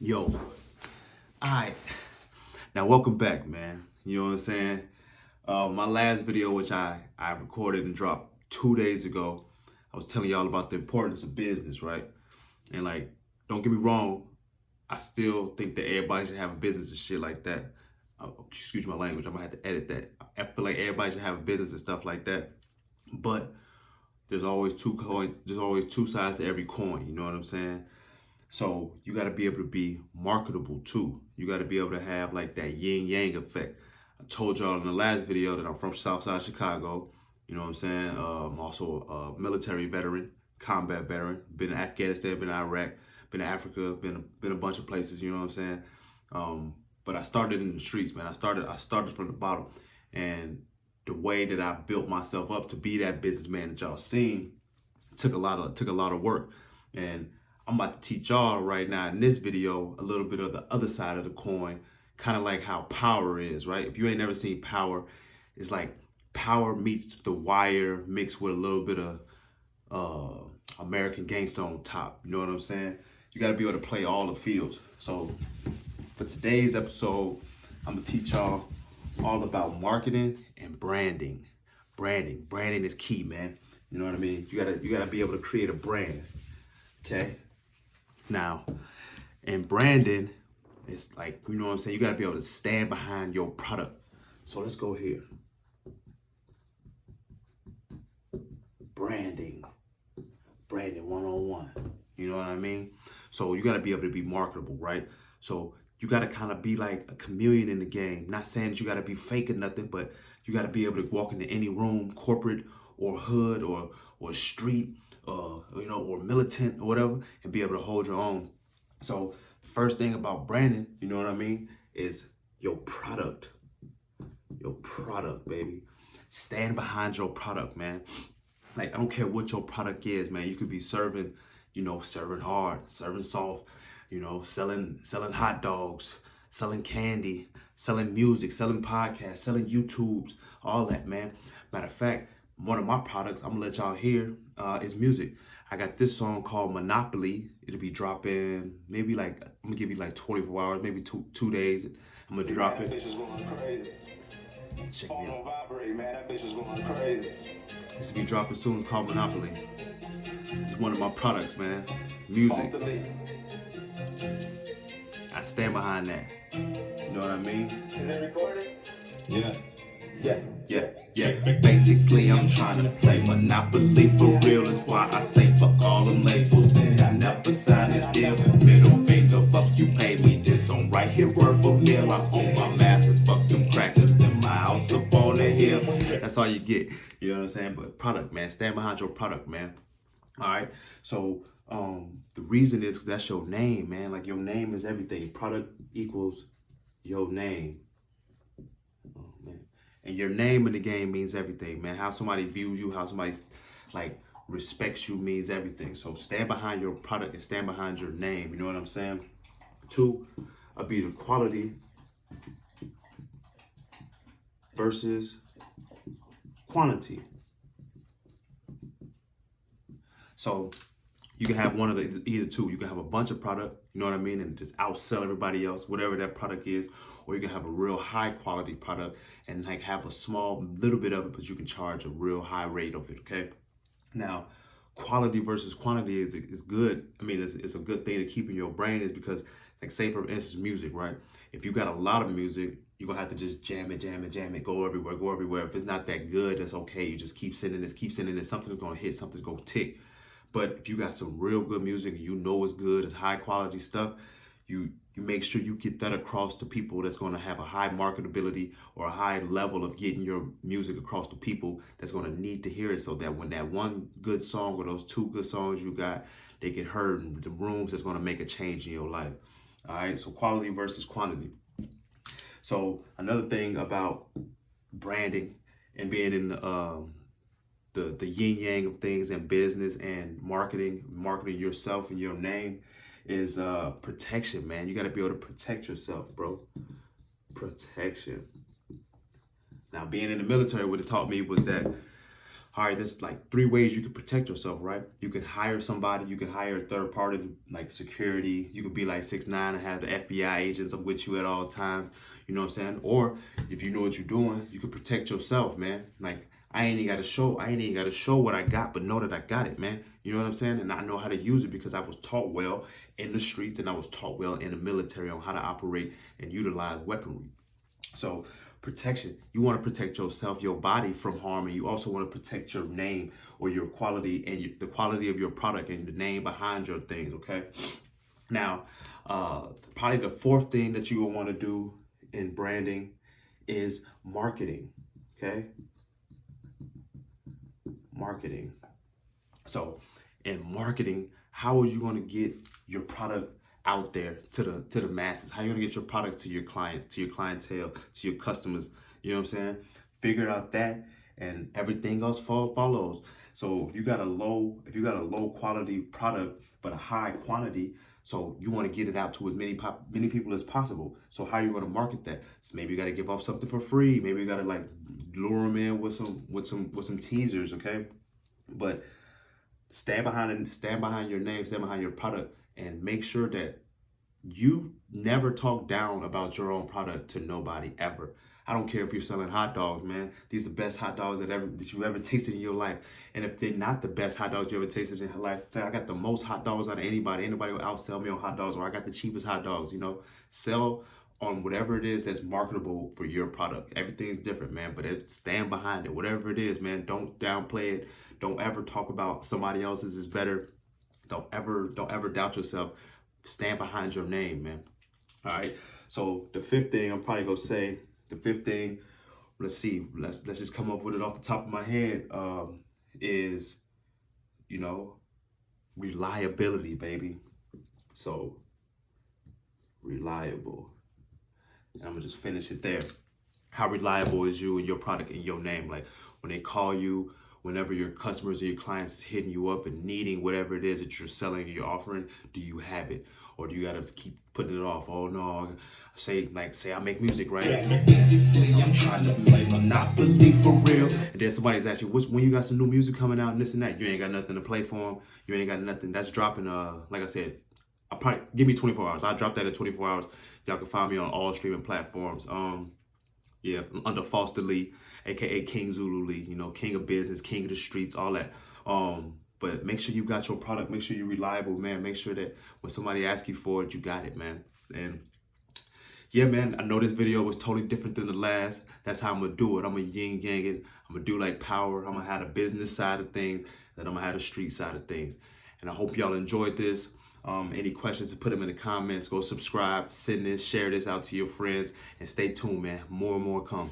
Yo, alright. Now welcome back, man. You know what I'm saying? My last video, which I recorded and dropped 2 days ago, I was telling y'all about the importance of business, right? And like, don't get me wrong, I still think that everybody should have a business and shit like that. Excuse my language, I'm gonna have to edit that. I feel like everybody should have a business and stuff like that. But there's always there's always two sides to every coin, you know what I'm saying? So you got to be able to be marketable too. You got to be able to have like that yin yang effect. I told y'all in the last video that I'm from Southside Chicago. You know what I'm saying? I'm also a military veteran, combat veteran. Been in Afghanistan, been in Iraq, been in Africa, been a bunch of places. You know what I'm saying? But I started in the streets, man. I started from the bottom, and the way that I built myself up to be that businessman that y'all seen took a lot of work. And I'm about to teach y'all right now in this video a little bit of the other side of the coin, kind of like how Power is, right? If you ain't never seen Power, it's like Power meets The Wire mixed with a little bit of American Gangster on top. You know what I'm saying? You got to be able to play all the fields. So for today's episode, I'm gonna teach y'all all about marketing and branding. Branding is key, man. You know what I mean? You gotta be able to create a brand. Okay. Now, in branding, it's like, you know what I'm saying? You gotta be able to stand behind your product. So let's go here. Branding 101. You know what I mean? So you gotta be able to be marketable, right? So you gotta kind of be like a chameleon in the game. Not saying that you gotta be fake or nothing, but you gotta be able to walk into any room, corporate or hood or street, or militant or whatever, and be able to hold your own. So the first thing about branding, you know what I mean, is your product. Your product, baby. Stand behind your product, man. Like, I don't care what your product is, man. You could be serving, serving hard, serving soft, selling hot dogs, selling candy, selling music, selling podcasts, selling YouTubes, all that, man. Matter of fact, one of my products I'm gonna let y'all hear is music. I got this song called Monopoly. It'll be dropping maybe like, I'm gonna give you like 24 hours, maybe two days. I'm gonna drop it. That bitch is going crazy. Check me out. Vibrate, man. That bitch is going crazy. This will be dropping soon. It's called Monopoly. It's one of my products, man. Music. I stand behind that. You know what I mean? Is it recording? Yeah. Basically, I'm trying to play Monopoly for real. That's why I say fuck all them labels. And I never sign a deal. Middle finger, fuck you, pay me this on right here, worth a meal. I own my masters, fuck them crackers in my house up on the hill. That's all you get. You know what I'm saying? But product, man. Stand behind your product, man. All right. So the reason is because that's your name, man. Like, your name is everything. Product equals your name. Oh, man. And your name in the game means everything, man. How somebody views you, how somebody like respects you means everything. So stand behind your product and stand behind your name. You know what I'm saying? Two, be the quality versus quantity. So you can have one of the either two. You can have a bunch of product, you know what I mean, and just outsell everybody else, whatever that product is, or you can have a real high quality product and like have a small little bit of it, but you can charge a real high rate of it. Okay. Now, quality versus quantity is good. I mean, it's a good thing to keep in your brain, is because, like, say for instance, music, right? If you got a lot of music, you're gonna have to just jam it, go everywhere. If it's not that good, that's okay. You just keep sending this, something's gonna hit, something's gonna tick. But if you got some real good music and you know it's good, it's high quality stuff, you make sure you get that across to people that's going to have a high marketability or a high level of getting your music across to people that's going to need to hear it, so that when that one good song or those two good songs you got, they get heard in the rooms, that's going to make a change in your life. All right, so quality versus quantity. So another thing about branding and being in the yin yang of things in business and marketing yourself and your name is protection, man. You got to be able to protect yourself, bro. Protection. Now, being in the military, what it taught me was that All right, there's like 3 ways you can protect yourself, right? You can hire somebody, you can hire a third party like security. You could be like 6'9" and have the FBI agents with you at all times. You know what I'm saying? Or if you know what you're doing, you can protect yourself, man. Like I ain't even gotta show what I got, but know that I got it, man. You know what I'm saying? And I know how to use it because I was taught well in the streets and I was taught well in the military on how to operate and utilize weaponry. So protection, you want to protect yourself, your body from harm, and you also want to protect your name or your quality and the quality of your product and the name behind your things. Okay. Now, probably the fourth thing that you will want to do in branding is marketing. Okay. Marketing. So in marketing, how are you going to get your product out there to the masses? How are you going to get your product to your clients, to your clientele, to your customers? You know what I'm saying? Figure out that, and everything else follows. So if you got a low quality product but a high quantity, so you want to get it out to as many people as possible. So how are you going to market that? So maybe you got to give off something for free. Maybe you got to like lure them in with some teasers, okay? But stand behind your name, stand behind your product, and make sure that you never talk down about your own product to nobody ever. I don't care if you're selling hot dogs, man. These are the best hot dogs that you ever tasted in your life. And if they're not the best hot dogs you ever tasted in your life, say I got the most hot dogs out of anybody. Anybody will outsell me on hot dogs, or I got the cheapest hot dogs. You know, sell on whatever it is that's marketable for your product. Everything's different, man. But stand behind it, whatever it is, man. Don't downplay it. Don't ever talk about somebody else's is better. Don't ever doubt yourself. Stand behind your name, man. All right. So the fifth thing I'm probably gonna say, the fifth thing, let's see, let's just come up with it off the top of my head. Is, you know, reliability, baby. So reliable. And I'm gonna just finish it there. How reliable is you and your product and your name? Like when they call you, whenever your customers or your clients is hitting you up and needing whatever it is that you're selling or you're offering, do you have it? Or do you gotta keep putting it off? Oh no, say I make music, right? I'm trying to play Monopoly for real. And then somebody's asking, when you got some new music coming out and this and that? You ain't got nothing to play for them. You ain't got nothing. That's dropping, like I said, I'll probably give me 24 hours. I'll drop that in 24 hours. Y'all can find me on all streaming platforms. Yeah, under Foster Lee, A.K.A. King Zulu Lee, you know, king of business, king of the streets, all that. But make sure you got your product. Make sure you're reliable, man. Make sure that when somebody asks you for it, you got it, man. And yeah, man, I know this video was totally different than the last. That's how I'm gonna do it. I'm gonna yin yang it. I'm gonna do like power. I'm gonna have the business side of things, then I'm gonna have the street side of things. And I hope y'all enjoyed this. Any questions, put them in the comments. Go subscribe, send this, share this out to your friends, and stay tuned, man. More and more come.